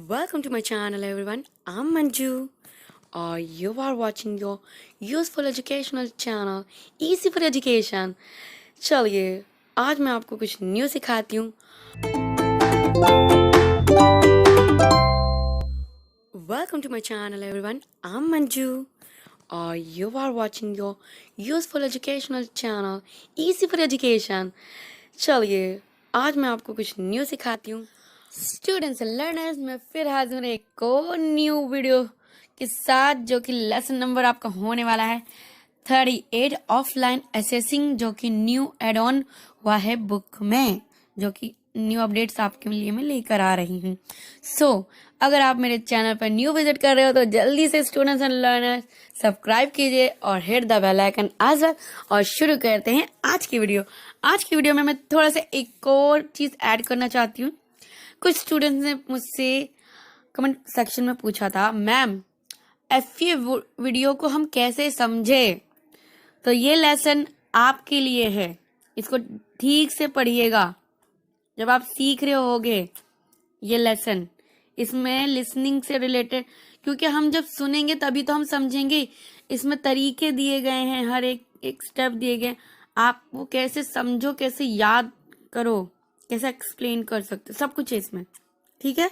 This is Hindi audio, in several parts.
Welcome to my channel, everyone. I'm Manju, or you are watching your useful educational channel, Easy for Education. चलिए आज मैं आपको कुछ न्यू सिखाती हूँ. Welcome to my channel, everyone. I'm Manju, or you are watching your useful educational channel, Easy for Education. चलिए आज मैं आपको कुछ न्यू सिखाती हूँ. स्टूडेंट्स एंड लर्नर्स, मैं फिर हाजिर हूँ एक और न्यू वीडियो के साथ, जो कि लेसन नंबर आपका होने वाला है 38 ऑफलाइन असेसिंग, जो कि न्यू एड ऑन हुआ है बुक में, जो कि न्यू अपडेट्स आपके लिए मैं लेकर आ रही हूँ. सो अगर आप मेरे चैनल पर न्यू विजिट कर रहे हो तो जल्दी से स्टूडेंट्स एंड लर्नर्स सब्सक्राइब कीजिए और hit the bell icon as well. और शुरू करते हैं आज की वीडियो. आज की वीडियो में मैं थोड़ा सा एक और चीज ऐड करना चाहती हूँ. कुछ स्टूडेंट्स ने मुझसे कमेंट सेक्शन में पूछा था, मैम एफए वीडियो को हम कैसे समझे. तो ये लेसन आपके लिए है, इसको ठीक से पढ़िएगा जब आप सीख रहे होगे ये लेसन. इसमें लिसनिंग से रिलेटेड, क्योंकि हम जब सुनेंगे तभी तो हम समझेंगे. इसमें तरीके दिए गए हैं, हर एक स्टेप दिए गए. आप वो कैसे समझो, कैसे याद करो, कैसे एक्सप्लेन कर सकते, सब कुछ है इसमें. ठीक है.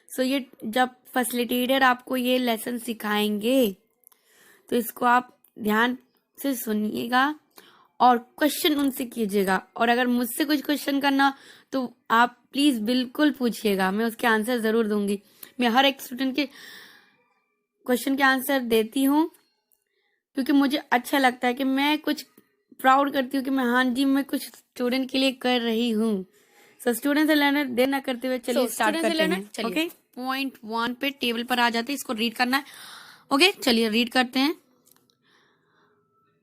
सो ये जब फैसिलिटेटर आपको ये लेसन सिखाएंगे तो इसको आप ध्यान से सुनिएगा और क्वेश्चन उनसे कीजिएगा. और अगर मुझसे कुछ क्वेश्चन करना तो आप प्लीज बिल्कुल पूछिएगा, मैं उसके आंसर जरूर दूंगी. मैं हर एक स्टूडेंट के क्वेश्चन के आंसर देती हूँ, क्योंकि मुझे अच्छा लगता है कि मैं कुछ प्राउड करती हूँ कि मैं, हाँ जी, मैं कुछ स्टूडेंट के लिए कर रही हूँ. सो स्टूडेंट्स एंड लर्नर, देर ना करते हुए चलिए स्टार्ट करते हैं. ओके, पॉइंट 1 पे टेबल पर आ जाते हैं, इसको रीड करना है. ओके, चलिए रीड करते हैं.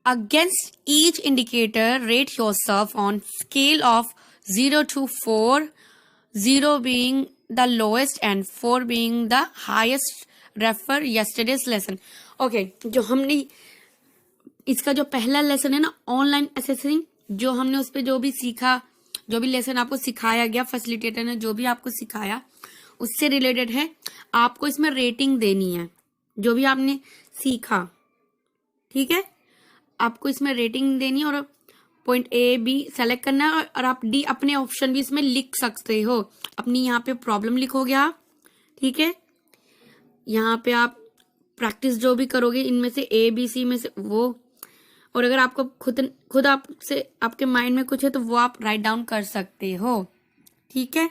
Against each indicator, rate yourself on scale of 0 to 4, 0 being the lowest and 4 being the highest. Refer yesterday's lesson. Okay, जो हमने इसका जो पहला लेसन है ना, ऑनलाइन असेसिंग, जो हमने उस पर जो भी सीखा, जो भी लेसन आपको सिखाया गया, फैसिलिटेटर ने जो भी आपको सिखाया उससे रिलेटेड है. आपको इसमें रेटिंग देनी है जो भी आपने सीखा. ठीक है, आपको इसमें रेटिंग देनी है और पॉइंट ए बी सेलेक्ट करना है. और आप डी अपने ऑप्शन भी इसमें लिख सकते हो. अपनी यहाँ पे प्रॉब्लम लिखोगे आप. ठीक है, यहाँ पे आप प्रैक्टिस जो भी करोगे इनमें से ए बी सी में से वो. और अगर आपको खुद आपसे आपके माइंड में कुछ है तो वो आप राइट डाउन कर सकते हो. ठीक है.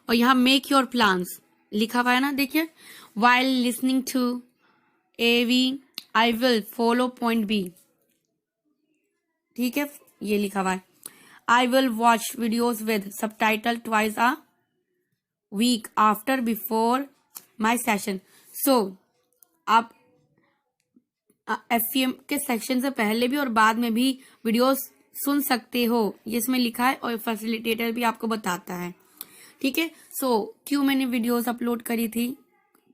और यहाँ मेक योर प्लान्स लिखा हुआ है ना, देखिए. While listening to A V I will follow point B. ठीक है, ये लिखा हुआ है. I will watch videos with subtitle twice a week after before my session. So आप एफएम के सेक्शन से पहले भी और बाद में भी वीडियोस सुन सकते हो, ये इसमें लिखा है. और फैसिलिटेटर भी आपको बताता है. ठीक है. सो क्यों मैंने वीडियोस अपलोड करी थी,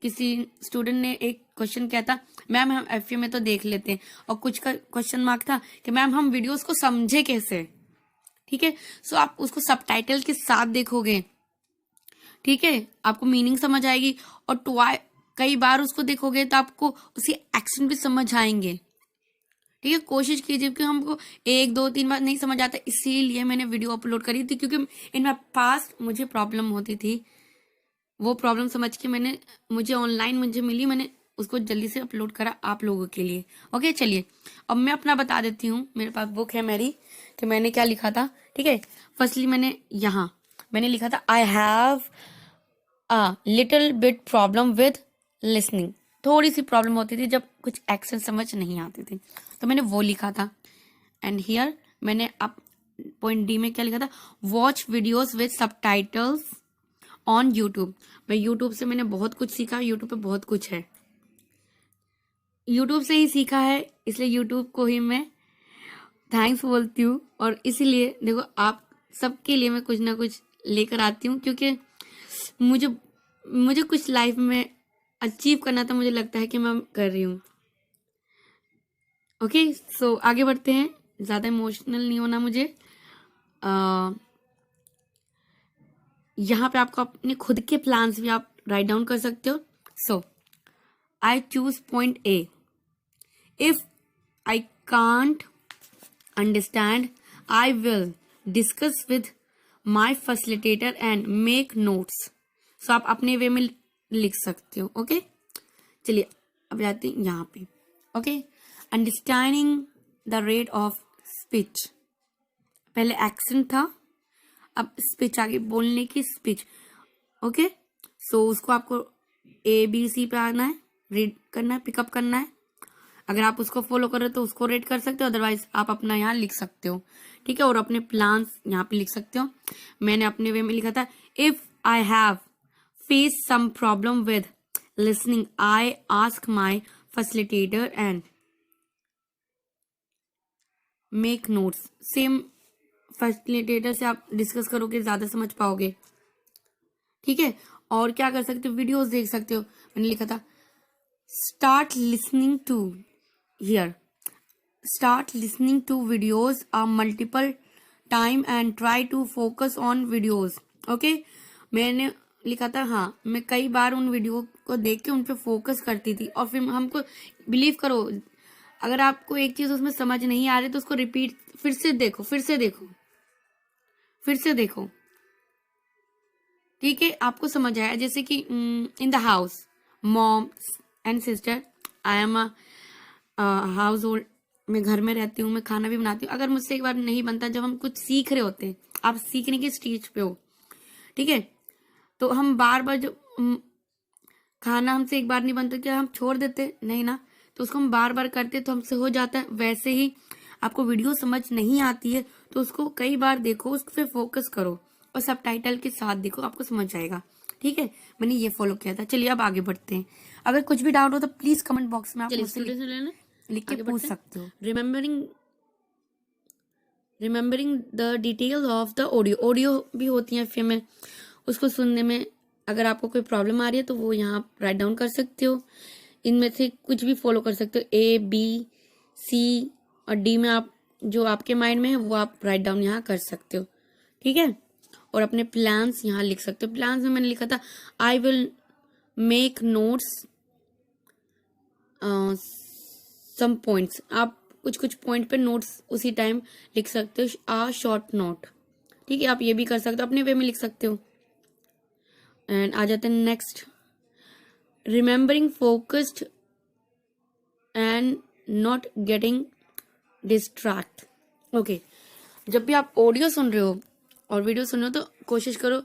किसी स्टूडेंट ने एक क्वेश्चन किया था, मैम हम एफए में तो देख लेते हैं, और कुछ का क्वेश्चन मार्क था कि मैम हम वीडियोस को समझे कैसे. ठीक है. सो आप उसको सबटाइटल के साथ देखोगे. ठीक है, आपको मीनिंग समझ आएगी. और कई बार उसको देखोगे तो आपको उसके एक्शन भी समझ आएंगे. ठीक है, कोशिश कीजिए, कि हमको 1 2 3 बार नहीं समझ आता, इसीलिए मैंने वीडियो अपलोड करी थी, क्योंकि इन माय पास्ट मुझे प्रॉब्लम होती थी. वो प्रॉब्लम समझ के मुझे ऑनलाइन मिली, मैंने उसको जल्दी से अपलोड करा आप लोगों के लिए. ओके, चलिए अब मैं अपना बता देती हूँ. मेरे पास बुक है मेरी, कि मैंने क्या लिखा था. ठीक है, फर्स्टली मैंने लिखा था, I have a little bit problem with listening. थोड़ी सी प्रॉब्लम होती थी जब कुछ एक्शन समझ नहीं आते थे, तो मैंने वो लिखा था. एंड हियर मैंने अब पॉइंट डी में क्या लिखा था, watch videos with subtitles on YouTube. मैं यूट्यूब से मैंने बहुत कुछ सीखा. यूट्यूब पे बहुत कुछ है, यूट्यूब से ही सीखा है, इसलिए यूट्यूब को ही मैं थैंक्स बोलती हूँ. और इसीलिए देखो, आप सबके लिए मैं कुछ ना कुछ लेकर आती हूँ, क्योंकि मुझे कुछ लाइफ में अचीव करना था, मुझे लगता है कि मैं कर रही हूँ. ओके, सो आगे बढ़ते हैं. ज़्यादा इमोशनल नहीं होना मुझे. यहाँ पे आपको अपने खुद के प्लान्स भी आप राइट डाउन कर सकते हो. So I choose point A. If I can't understand I will discuss with my facilitator and make notes. So आप अपने वे में लिख सकते हो. ओके चलिए अब जाते हैं यहाँ पे. Okay understanding the rate of speech. पहले एक्सेंट था, अब स्पीच आगे बोलने की स्पीच. ओके सो उसको आपको ABC पे आना है, रीड करना है, पिकअप करना है. अगर आप उसको फॉलो कर रहे हो तो उसको रेड कर सकते हो, अदरवाइज आप अपना यहाँ लिख सकते हो. ठीक है और अपने प्लान्स यहाँ पे लिख सकते हो. मैंने अपने वे में लिखा था if I have face some problem with listening I ask my facilitator and make notes. Same facilitator से आप डिस्कस करोगे, ज्यादा समझ पाओगे. ठीक है और क्या कर सकते हो, वीडियोस देख सकते हो. मैंने लिखा था start listening to here, start listening to videos a multiple time and try to focus on videos. Okay मैंने लिखा था हाँ मैं कई बार उन वीडियो को देख के उन पे फोकस करती थी और फिर हमको बिलीव करो अगर आपको एक चीज उसमें समझ नहीं आ रही तो उसको रिपीट फिर से देखो, फिर से देखो, फिर से देखो. ठीक है आपको समझ आया. जैसे कि in the house mom and sister, I am a house hold, मैं घर में रहती हूँ, मैं खाना भी बनाती हूँ. अगर मुझसे एक बार नहीं बनता, जब हम कुछ सीख रहे होते हैं, आप सीखने की स्टेज पे हो, ठीक है तो हम बार बार जो खाना हमसे एक बार नहीं बनता क्या हम छोड़ देते नहीं ना, तो उसको हम बार बार करते तो हमसे हो जाता है. वैसे ही आपको वीडियो समझ नहीं आती है तो उसको कई बार देखो, उस पर फोकस करो और सबटाइटल के साथ देखो, आपको समझ आएगा. ठीक है मैंने ये फॉलो किया था. चलिए अब आगे बढ़ते हैं. अगर कुछ भी डाउट हो तो प्लीज कमेंट बॉक्स में आप मुझसे लिख के पूछ सकते हो. Remembering the detail of the audio. Audio भी होती है फिर में उसको सुनने में अगर आपको कोई प्रॉब्लम आ रही है तो वो यहाँ राइट डाउन कर सकते हो. इनमें से कुछ भी फॉलो कर सकते हो. A B C और D में आप जो आपके माइंड में है वो आप राइट डाउन यहाँ कर सकते हो. ठीक है और अपने प्लान्स यहाँ लिख सकते हो. प्लान्स में मैंने लिखा था I will make notes some points. आप कुछ कुछ पॉइंट पे नोट्स उसी टाइम लिख सकते हो. आ शॉर्ट नोट. ठीक है आप ये भी कर सकते हो, अपने वे में लिख सकते हो. एंड आ जाते हैं next. Remembering focused and not getting distract. Okay जब भी आप ऑडियो सुन रहे हो और वीडियो सुन रहे हो तो कोशिश करो,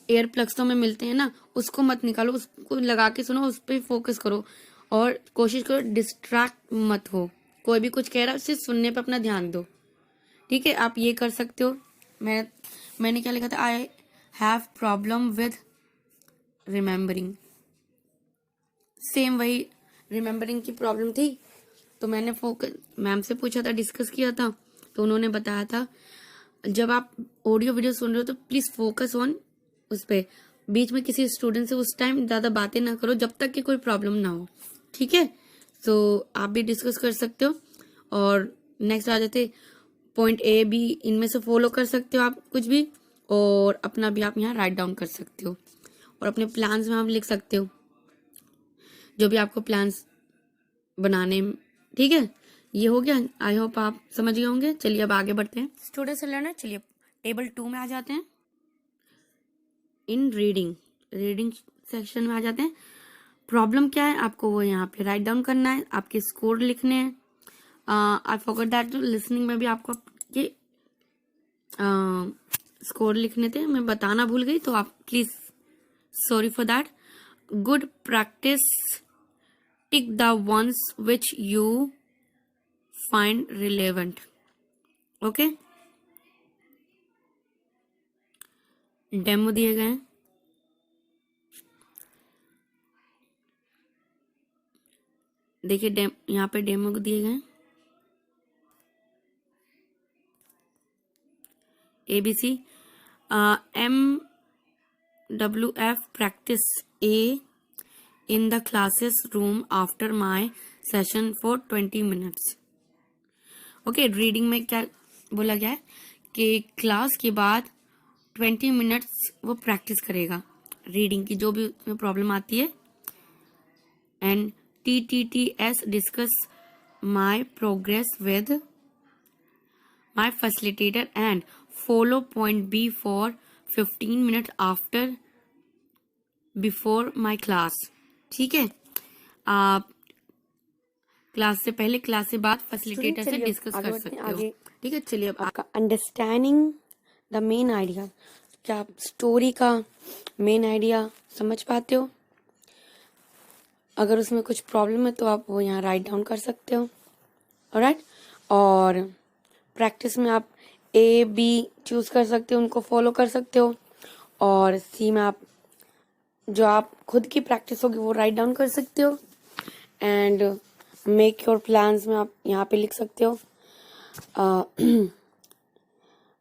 एयर प्लग्स तो में मिलते हैं ना, उसको मत निकालो, उसको लगा के सुनो, उस पर फोकस करो और कोशिश करो डिस्ट्रैक्ट मत हो. कोई भी कुछ कह रहा है सिर्फ सुनने पे अपना ध्यान दो. ठीक है आप ये कर सकते हो. मैंने क्या लिखा था I have problem with remembering. Same वही रिमेम्बरिंग की प्रॉब्लम थी तो मैंने फोकस मैम से पूछा था, डिस्कस किया था तो उन्होंने बताया था जब आप ऑडियो वीडियो सुन रहे हो तो प्लीज फोकस ऑन उस पे. बीच में किसी स्टूडेंट से उस टाइम ज्यादा बातें ना करो जब तक कि कोई प्रॉब्लम ना हो. ठीक है तो आप भी डिस्कस कर सकते हो. और नेक्स्ट आ जाते पॉइंट A B, इनमें से फॉलो कर सकते हो आप कुछ भी और अपना भी आप यहाँ राइट डाउन कर सकते हो और अपने प्लान्स में आप लिख सकते हो जो भी आपको प्लान्स बनाने. ठीक है ये हो गया. आई होप आप समझ गए होंगे. चलिए अब आगे बढ़ते हैं. स्टूडेंट्स से लर्नर चलिए टेबल 2 में आ जाते हैं. इन रीडिंग सेक्शन में आ जाते हैं. प्रॉब्लम क्या है आपको वो यहाँ पे राइट डाउन करना है, आपके स्कोर लिखने हैं. आई फॉरगॉट दैट लिसनिंग में भी आपको आपके स्कोर लिखने थे, मैं बताना भूल गई तो आप please sorry for that. Good practice, tick the ones which you find relevant. Okay demo दिए गए हैं. देखिए यहाँ पे डेमो दिए गए हैं. ABC MWF practice A in the classes room after my session for 20 minutes. Okay reading में क्या बोला गया है कि क्लास के बाद 20 मिनट्स वो प्रैक्टिस करेगा. रीडिंग की जो भी उसमें प्रॉब्लम आती है। And TTTS discuss my progress with my facilitator and follow point B for 15 minute after before my class. ठीक है, आप क्लास से पहले, क्लास से बाद फैसिलिटेटर से डिस्कस कर सकते हो। ठीक है, चलिए अब आपका अंडरस्टैंडिंग द मेन आइडिया, क्या आप स्टोरी का मेन आइडिया समझ पाते हो? अगर उसमें कुछ प्रॉब्लम है तो आप वो यहाँ राइट डाउन कर सकते हो। ऑलराइट, और प्रैक्टिस में आप A B चूज कर सकते हो, उनको फॉलो कर सकते हो, और C में आप जो आप खुद की प्रैक्टिस होगी वो राइट डाउन कर सकते हो। एंड मेक योर प्लान्स में आप यहाँ पे लिख सकते हो।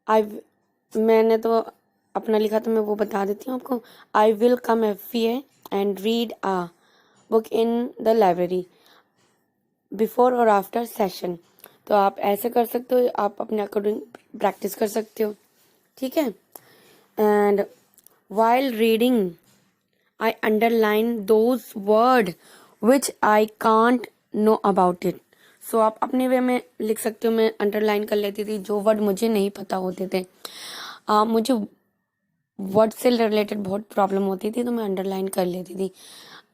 आई मैंने तो अपना लिखा तो मैं वो बता देती हूँ आपको। I will come FVA and read a book in the library before और आफ्टर सेशन। तो आप ऐसे कर सकते हो, आप अपने अकॉर्डिंग प्रैक्टिस कर सकते हो। ठीक है, and while reading I underline those word which I can't know about it. So आप अपने वे में लिख सकते हो। मैं अंडरलाइन कर लेती थी जो वर्ड मुझे नहीं पता होते थे। मुझे वर्ड से रिलेटेड बहुत प्रॉब्लम होती थी तो मैं अंडरलाइन कर लेती थी।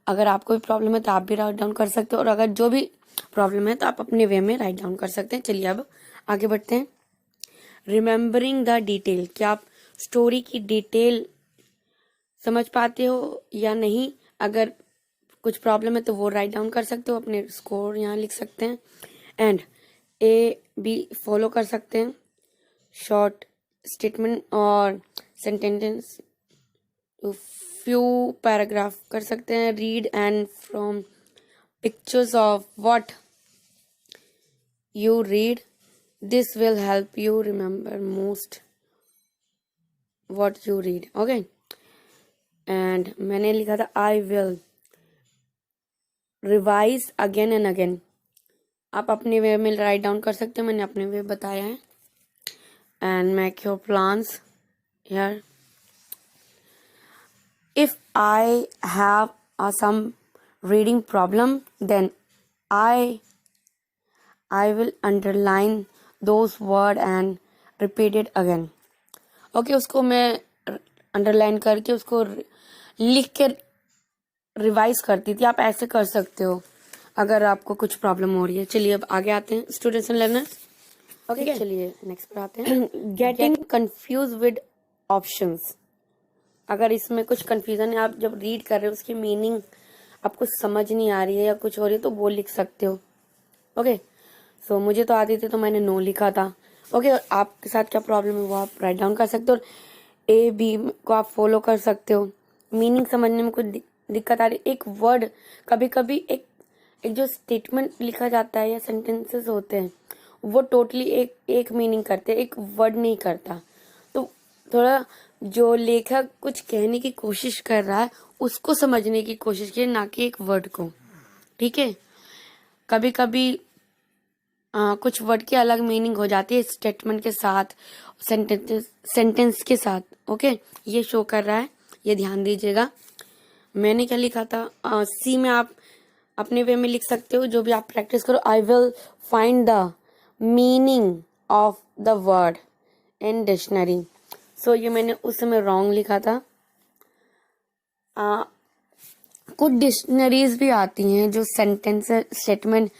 अगर आपको भी प्रॉब्लम है तो आप भी राइट डाउन कर सकते हो, और अगर जो भी प्रॉब्लम है तो आप अपने वे में राइट डाउन कर सकते हैं। चलिए अब आगे बढ़ते हैं। रिमेम्बरिंग द डिटेल, क्या आप स्टोरी की डिटेल समझ पाते हो या नहीं? अगर कुछ प्रॉब्लम है तो वो राइट डाउन कर सकते हो, अपने स्कोर यहाँ लिख सकते हैं। एंड A B फॉलो कर सकते हैं, शॉर्ट स्टेटमेंट और सेंटेंस फ्यू पैराग्राफ कर सकते हैं। Read and from pictures of what you read, this will help you remember most what you read. Okay, and मैंने लिखा था I will revise again and again. आप अपने वे में राइट डाउन कर सकते हो, मैंने अपने वे बताया है। And make your plans here. If I have some reading problem then I will underline those word and repeat it again. Okay, उसको मैं अंडरलाइन करके उसको लिख के रिवाइज करती थी। आप ऐसे कर सकते हो अगर आपको कुछ प्रॉब्लम हो रही है। चलिए अब आगे आते हैं, स्टूडेंट्स एंड लर्नर्स। ओके, चलिए नेक्स्ट पर आते हैं। गेटिंग कंफ्यूज विद ऑप्शंस, अगर इसमें कुछ कंफ्यूजन है, आप जब रीड कर रहे हो उसकी मीनिंग आपको समझ नहीं आ रही है या कुछ हो रही है तो वो लिख सकते हो। ओके, सो मुझे तो आती थी तो मैंने नो लिखा था। ओके, आपके साथ क्या प्रॉब्लम है वो आप राइट डाउन कर सकते हो। A B को आप फॉलो कर सकते हो। मीनिंग समझने में कुछ दिक्कत आ रही, एक वर्ड कभी कभी एक जो स्टेटमेंट लिखा जाता है या सेंटेंसेस होते हैं वो टोटली एक मीनिंग करते हैं, एक वर्ड नहीं करता। तो थोड़ा जो लेखक कुछ कहने की कोशिश कर रहा है उसको समझने की कोशिश कीजिए, ना कि एक वर्ड को। ठीक है, कभी कभी कुछ वर्ड की अलग मीनिंग हो जाती है स्टेटमेंट के साथ, सेंटेंस के साथ। ओके, ये शो कर रहा है, ये ध्यान दीजिएगा। मैंने क्या लिखा था, C में आप अपने वे में लिख सकते हो, जो भी आप प्रैक्टिस करो। I will find the meaning of the word in dictionary. So ये मैंने उस समय रॉन्ग लिखा था। कुछ डिक्शनरीज भी आती हैं जो सेंटेंस स्टेटमेंट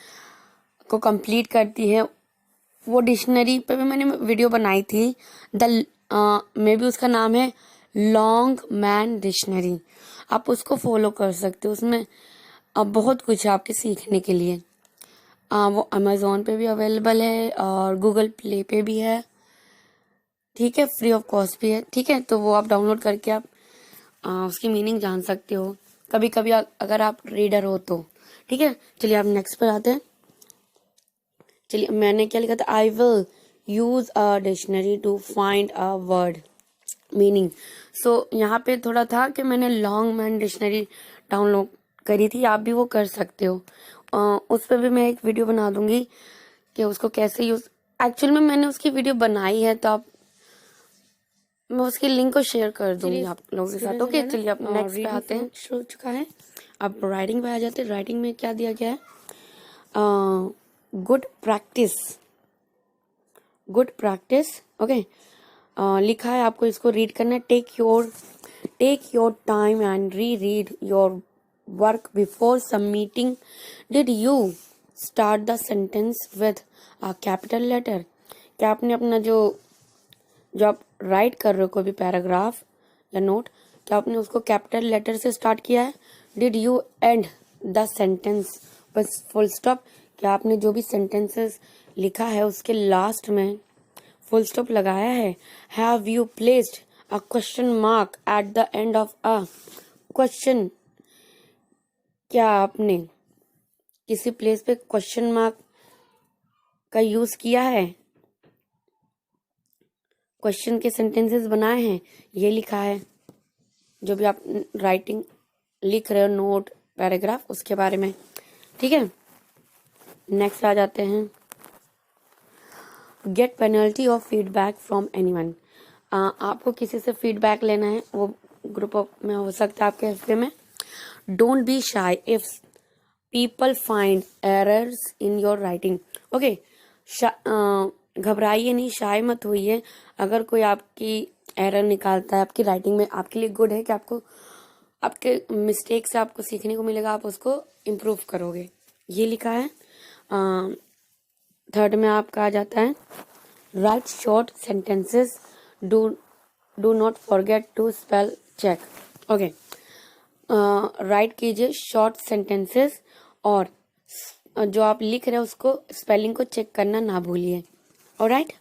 को कंप्लीट करती है। वो डिक्शनरी पे भी मैंने वीडियो बनाई थी। मे बी उसका नाम है लॉन्ग मैन डिक्शनरी। आप उसको फॉलो कर सकते हो, उसमें बहुत कुछ है आपके सीखने के लिए। वो अमेजोन पे भी अवेलेबल है और गूगल प्ले पे भी है। ठीक है, फ्री ऑफ कॉस्ट भी है। ठीक है, तो वो आप डाउनलोड करके आप उसकी मीनिंग जान सकते हो कभी कभी अगर आप रीडर हो तो। ठीक है, चलिए आप नेक्स्ट पर आते हैं। चलिए, मैंने क्या लिखा था, I will use a dictionary to find a word meaning. So यहाँ पे थोड़ा था कि मैंने लॉन्ग मैन डिक्शनरी डाउनलोड करी थी, आप भी वो कर सकते हो। उस पर भी मैं एक वीडियो बना दूंगी कि उसको कैसे यूज। एक्चुअल में मैंने उसकी वीडियो बनाई है तो आप मैं उसकी लिंक को शेयर कर दूंगी आप लोगों के साथ। ओके, चलिए अब नेक्स्ट पे आते हैं। हो चुका है, अब राइटिंग पे आ जाते हैं। राइटिंग में क्या दिया गया है? Good practice, good practice. Okay, लिखा है, आपको इसको रीड करना है। Take your time and read your work before submitting. Did you start the sentence with a capital letter? क्या आपने अपना जो आप राइट कर रहे हो कोई भी पैराग्राफ या नोट, क्या आपने उसको कैपिटल लेटर से स्टार्ट किया है? Did you and the sentence बस फुल स्टॉप? क्या आपने जो भी सेंटेंसेस लिखा है उसके लास्ट में फुल स्टॉप लगाया है? Have you placed a question mark at the end of a question? क्या आपने किसी प्लेस पे क्वेश्चन मार्क का यूज किया है? क्वेश्चन के सेंटेंसेस बनाए हैं, ये लिखा है। जो भी आप राइटिंग लिख रहे हो, नोट, पैराग्राफ, उसके बारे में। ठीक है, नेक्स्ट आ जाते हैं। Get penalty of feedback from anyone. आपको किसी से फीडबैक लेना है, वो ग्रुप में हो सकता है, आपके हफ्ते में। डोंट बी शाई if people find errors in your writing. Okay, घबराइए नहीं, शाय मत होइए। अगर कोई आपकी एरर निकालता है आपकी राइटिंग में, आपके लिए गुड है कि आपको आपके मिस्टेक से आपको सीखने को मिलेगा, आप उसको इम्प्रूव करोगे, ये लिखा है। थर्ड में आपका आ जाता है write short sentences, do not forget to spell check. Okay, write कीजिए शॉर्ट सेंटेंसेस, और जो आप लिख रहे हो उसको स्पेलिंग को चेक करना ना भूलिए। ऑलराइट,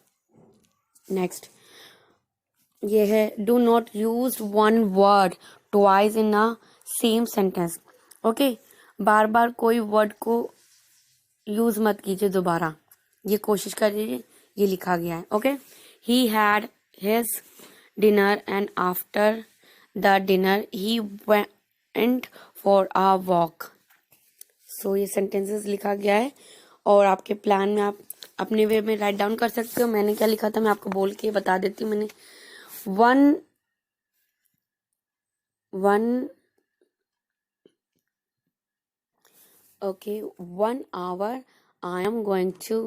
नेक्स्ट ये है do not use one word twice in a same sentence. Okay, बार बार कोई वर्ड को यूज मत कीजिए दोबारा, ये कोशिश करिए। ये लिखा गया है। Okay, he had his dinner and after the dinner he went for a walk. So ये सेंटेंसेस लिखा गया है, और आपके प्लान में आप अपने वे में राइट डाउन कर सकते हो। मैंने क्या लिखा था मैं आपको बोल के बता देती हूँ। मैंने one hour I am going to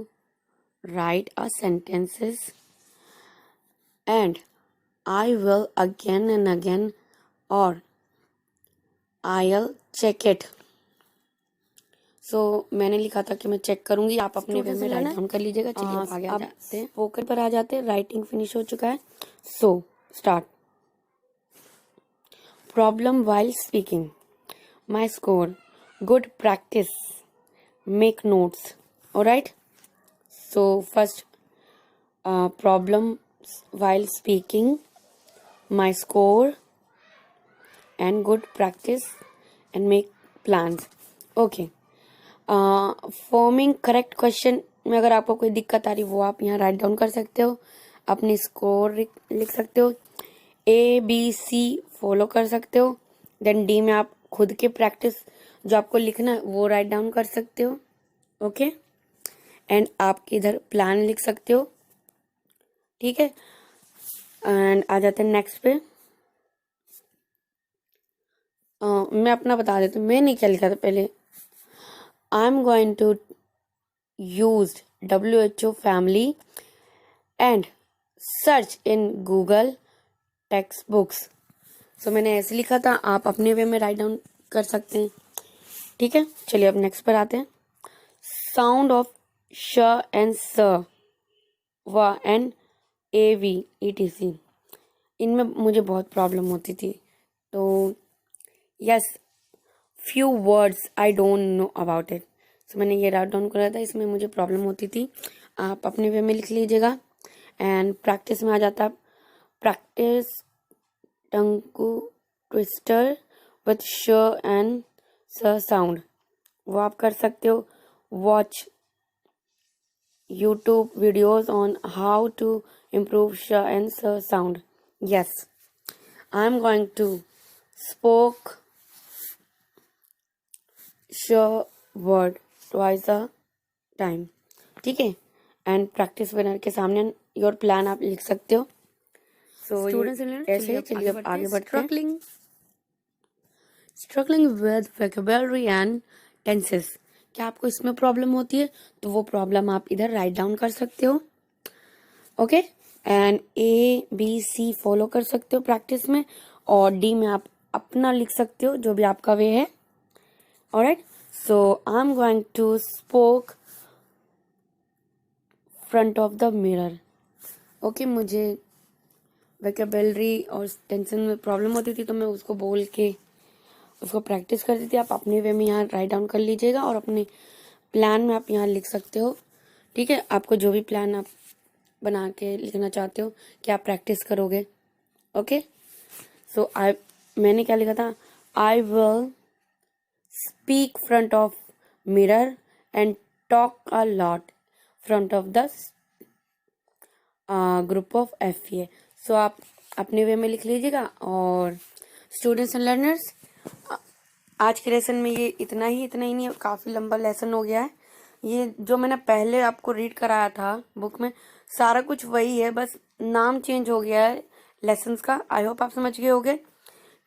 write a sentences and I will again and again, or I'll check it. मैंने लिखा था कि मैं चेक करूंगी, आप अपने वे में राइट डाउन कर लीजिएगा। चलिए अब आगे आ जाते हैं, स्पोकन पर आ जाते हैं। राइटिंग फिनिश हो चुका है, so start. Problem while speaking, my score, good practice, make notes. Alright, so first problem while speaking, my score, and good practice and make plans. Okay, forming correct question में अगर आपको कोई दिक्कत आ रही वो आप यहाँ राइट डाउन कर सकते हो, अपनी स्कोर लिख सकते हो, ABC फॉलो कर सकते हो। देन D में आप खुद के प्रैक्टिस जो आपको लिखना है वो राइट डाउन कर सकते हो। ओके, एंड आप इधर प्लान लिख सकते हो। ठीक है, एंड आ जाते हैं नेक्स्ट पे। मैं अपना बता देती हूँ, मैंने क्या लिखा था पहले। I am going to use WHO family and search in Google text books. So मैंने ऐसे लिखा था, आप अपने वे में राइट डाउन कर सकते हैं। ठीक है, चलिए अब नेक्स्ट पर आते हैं। साउंड ऑफ श एंड स, व एंड AV ETC, इनमें मुझे बहुत प्रॉब्लम होती थी। तो yes, few words I don't know about it, so मैंने ये राइट डाउन करा था, इसमें मुझे प्रॉब्लम होती थी। आप अपने वे में लिख लीजिएगा। एंड प्रैक्टिस में आ जाता है, प्रैक्टिस टंकू ट्विस्टर विथ श एंड स साउंड, वो आप कर सकते हो। Watch YouTube videos on how to improve sh and s sound. Yes, I am going to spoke sh word twice a time. ठीक है, एंड प्रैक्टिस विनर के सामने योर प्लान आप लिख सकते हो। सो स्टूडेंट्स ऐसे चलिए अब आगे बढ़ते हैं। Struggling with vocabulary and tenses. क्या आपको इसमें प्रॉब्लम होती है तो वो प्रॉब्लम आप इधर राइट डाउन कर सकते हो। ओके, एंड ABC फॉलो कर सकते हो प्रैक्टिस में, और D में आप अपना लिख सकते हो जो भी आपका वे है। Alright, so I am going to spoke front of the mirror. Okay, मुझे वोकैबुलरी और टेंशन में प्रॉब्लम होती थी तो मैं उसको बोल के उसको प्रैक्टिस करती थी। आप अपने वे में यहाँ राइट डाउन कर लीजिएगा और अपने प्लान में आप यहाँ लिख सकते हो। ठीक है, आपको जो भी प्लान आप बना के लिखना चाहते हो कि आप प्रैक्टिस करोगे। ओके, सो मैंने क्या लिखा था, I will speak front of mirror and talk a lot front of the group of FA। सो आप अपने वे में लिख लीजिएगा। और स्टूडेंट्स एंड लर्नर्स, आज के लेसन में ये इतना ही नहीं, काफ़ी लंबा लेसन हो गया है। ये जो मैंने पहले आपको रीड कराया था बुक में, सारा कुछ वही है, बस नाम चेंज हो गया है लेसन्स का। आई होप आप समझ गए होगे।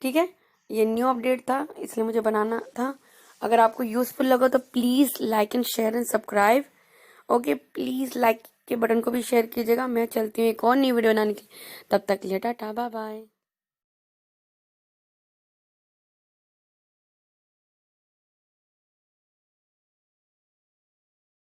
ठीक है, ये न्यू अपडेट था इसलिए मुझे बनाना था। अगर आपको यूज़फुल लगा तो please like and share and subscribe. Okay, please like के बटन को भी शेयर कीजिएगा। मैं चलती हूँ एक और नई वीडियो बनाने की। तब तक के लिए टाटा, बाय बाय।